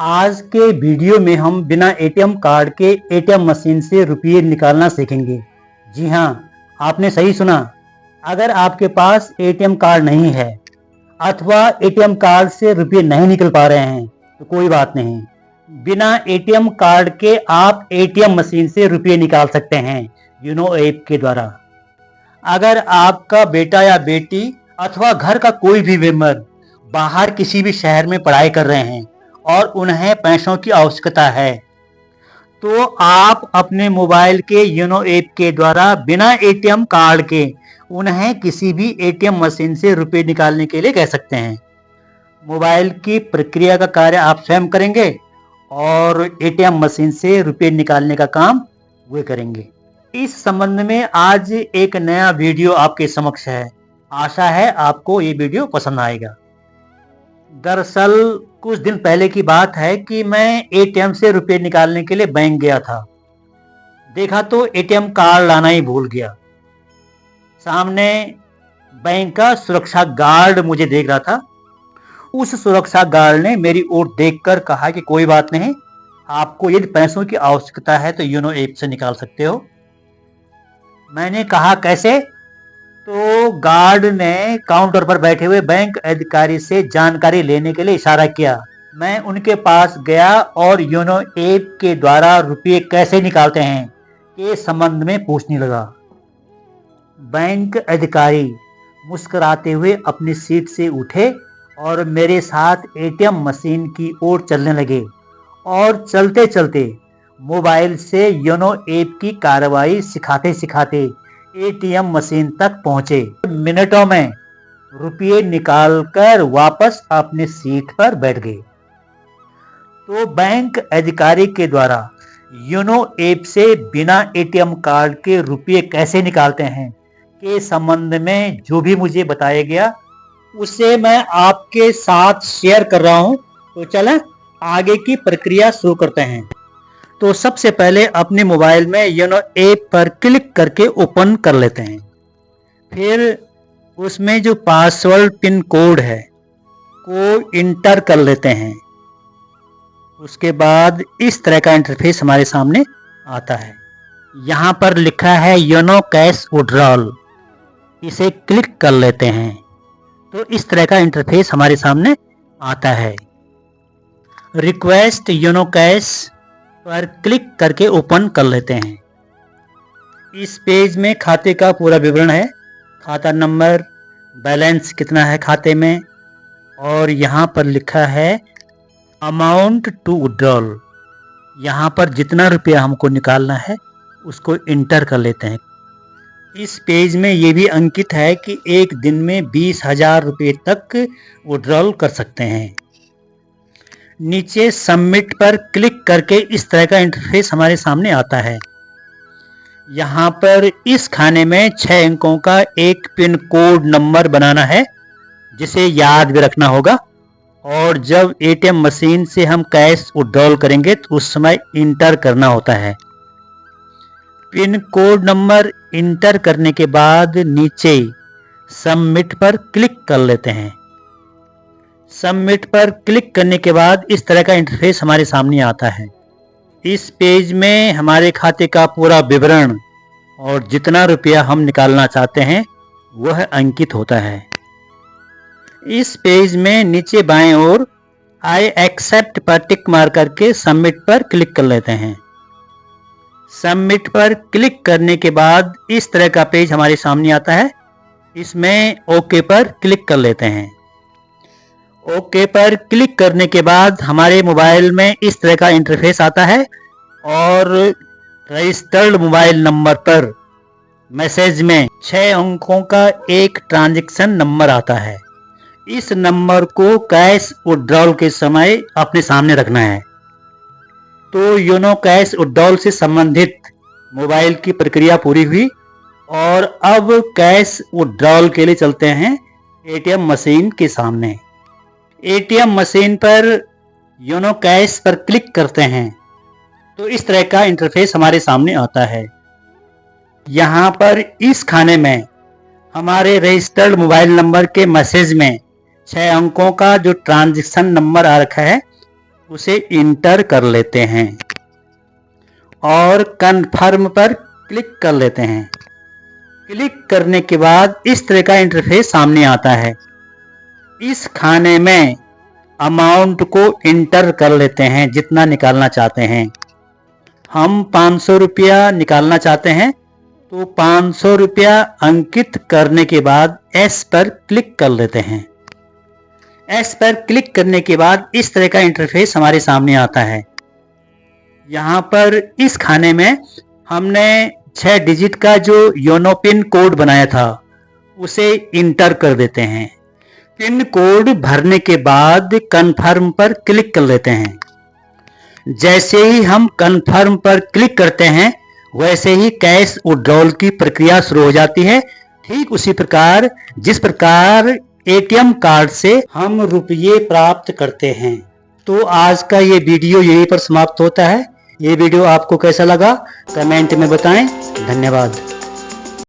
आज के वीडियो में हम बिना एटीएम कार्ड के एटीएम मशीन से रुपये निकालना सीखेंगे। जी हाँ, आपने सही सुना। अगर आपके पास एटीएम कार्ड नहीं है अथवा एटीएम कार्ड से रुपये नहीं निकल पा रहे हैं तो कोई बात नहीं, बिना एटीएम कार्ड के आप एटीएम मशीन से रुपये निकाल सकते हैं योनो ऐप के द्वारा। अगर आपका बेटा या बेटी अथवा घर का कोई भी मेंबर बाहर किसी भी शहर में पढ़ाई कर रहे हैं और उन्हें पैसों की आवश्यकता है तो आप अपने मोबाइल के योनो ऐप के द्वारा बिना एटीएम कार्ड के उन्हें किसी भी एटीएम मशीन से रुपये निकालने के लिए कह सकते हैं। मोबाइल की प्रक्रिया का कार्य आप स्वयं करेंगे और एटीएम मशीन से रुपये निकालने का काम वे करेंगे। इस संबंध में आज एक नया वीडियो आपके समक्ष है। आशा है आपको ये वीडियो पसंद आएगा। दरअसल कुछ दिन पहले की बात है कि मैं एटीएम से रुपये निकालने के लिए बैंक गया था। देखा तो एटीएम कार्ड लाना ही भूल गया। सामने बैंक का सुरक्षा गार्ड मुझे देख रहा था। उस सुरक्षा गार्ड ने मेरी ओर देखकर कहा कि कोई बात नहीं, आपको यदि पैसों की आवश्यकता है तो योनो ऐप से निकाल सकते हो। मैंने कहा कैसे? तो गार्ड ने काउंटर पर बैठे हुए बैंक अधिकारी से जानकारी लेने के लिए इशारा किया। मैं उनके पास गया और योनो ऐप के द्वारा रुपये कैसे निकालते हैं के संबंध में पूछने लगा। बैंक अधिकारी मुस्कुराते हुए अपनी सीट से उठे और मेरे साथ एटीएम मशीन की ओर चलने लगे और चलते चलते मोबाइल से योनो ऐप की कार्रवाई सिखाते सिखाते एटीएम मशीन तक पहुंचे। मिनटों में रुपये निकालकर वापस अपनी सीट पर बैठ गए। तो बैंक अधिकारी के द्वारा योनो ऐप से बिना एटीएम कार्ड के रुपये कैसे निकालते हैं के संबंध में जो भी मुझे बताया गया उसे मैं आपके साथ शेयर कर रहा हूं। तो चलें आगे की प्रक्रिया शुरू करते हैं। तो सबसे पहले अपने मोबाइल में योनो ऐप पर क्लिक करके ओपन कर लेते हैं। फिर उसमें जो पासवर्ड पिन कोड है को इंटर कर लेते हैं। उसके बाद इस तरह का इंटरफेस हमारे सामने आता है। यहाँ पर लिखा है योनो कैश विड्रॉल, इसे क्लिक कर लेते हैं तो इस तरह का इंटरफेस हमारे सामने आता है। रिक्वेस्ट योनो कैश पर क्लिक करके ओपन कर लेते हैं। इस पेज में खाते का पूरा विवरण है, खाता नंबर, बैलेंस कितना है खाते में, और यहाँ पर लिखा है अमाउंट टू विड्रॉल। यहाँ पर जितना रुपया हमको निकालना है उसको इंटर कर लेते हैं। इस पेज में ये भी अंकित है कि एक दिन में 20,000 रुपये तक विड्रॉल कर सकते हैं। नीचे सबमिट पर क्लिक करके इस तरह का इंटरफेस हमारे सामने आता है। यहाँ पर इस खाने में 6 अंकों का एक पिन कोड नंबर बनाना है जिसे याद भी रखना होगा, और जब एटीएम मशीन से हम कैश विड्रॉल करेंगे तो उस समय इंटर करना होता है। पिन कोड नंबर इंटर करने के बाद नीचे सबमिट पर क्लिक कर लेते हैं। सबमिट पर क्लिक करने के बाद इस तरह का इंटरफेस हमारे सामने आता है। इस पेज में हमारे खाते का पूरा विवरण और जितना रुपया हम निकालना चाहते हैं वह अंकित होता है। इस पेज में नीचे बाएं ओर आई एक्सेप्ट पर टिक मार करके सबमिट पर क्लिक कर लेते हैं। सबमिट पर क्लिक करने के बाद इस तरह का पेज हमारे सामने आता है। इसमें ओके पर क्लिक कर लेते हैं। ओके पर क्लिक करने के बाद हमारे मोबाइल में इस तरह का इंटरफेस आता है और रजिस्टर्ड मोबाइल नंबर पर मैसेज में 6 अंकों का एक ट्रांजैक्शन नंबर आता है। इस नंबर को कैश विड्रॉल के समय अपने सामने रखना है। तो योनो कैश विड्रॉल से संबंधित मोबाइल की प्रक्रिया पूरी हुई और अब कैश विड्रॉल के लिए चलते हैं एटीएम मशीन के सामने। एटीएम मशीन पर योनो कैश पर क्लिक करते हैं तो इस तरह का इंटरफेस हमारे सामने आता है। यहाँ पर इस खाने में हमारे रजिस्टर्ड मोबाइल नंबर के मैसेज में 6 अंकों का जो ट्रांजैक्शन नंबर आ रखा है उसे इंटर कर लेते हैं और कन्फर्म पर क्लिक कर लेते हैं। क्लिक करने के बाद इस तरह का इंटरफेस सामने आता है। इस खाने में अमाउंट को इंटर कर लेते हैं जितना निकालना चाहते हैं। हम 500 रुपया निकालना चाहते हैं तो 500 रुपया अंकित करने के बाद एस पर क्लिक कर लेते हैं। एस पर क्लिक करने के बाद इस तरह का इंटरफेस हमारे सामने आता है। यहाँ पर इस खाने में हमने 6 डिजिट का जो योनो पिन कोड बनाया था उसे इंटर कर देते हैं। पिन कोड भरने के बाद कन्फर्म पर क्लिक कर लेते हैं। जैसे ही हम कन्फर्म पर क्लिक करते हैं वैसे ही कैश विड्रॉल की प्रक्रिया शुरू हो जाती है। ठीक उसी प्रकार जिस प्रकार एटीएम कार्ड से हम रुपये प्राप्त करते हैं। तो आज का ये वीडियो यहीं पर समाप्त होता है। ये वीडियो आपको कैसा लगा कमेंट में बताएं। धन्यवाद।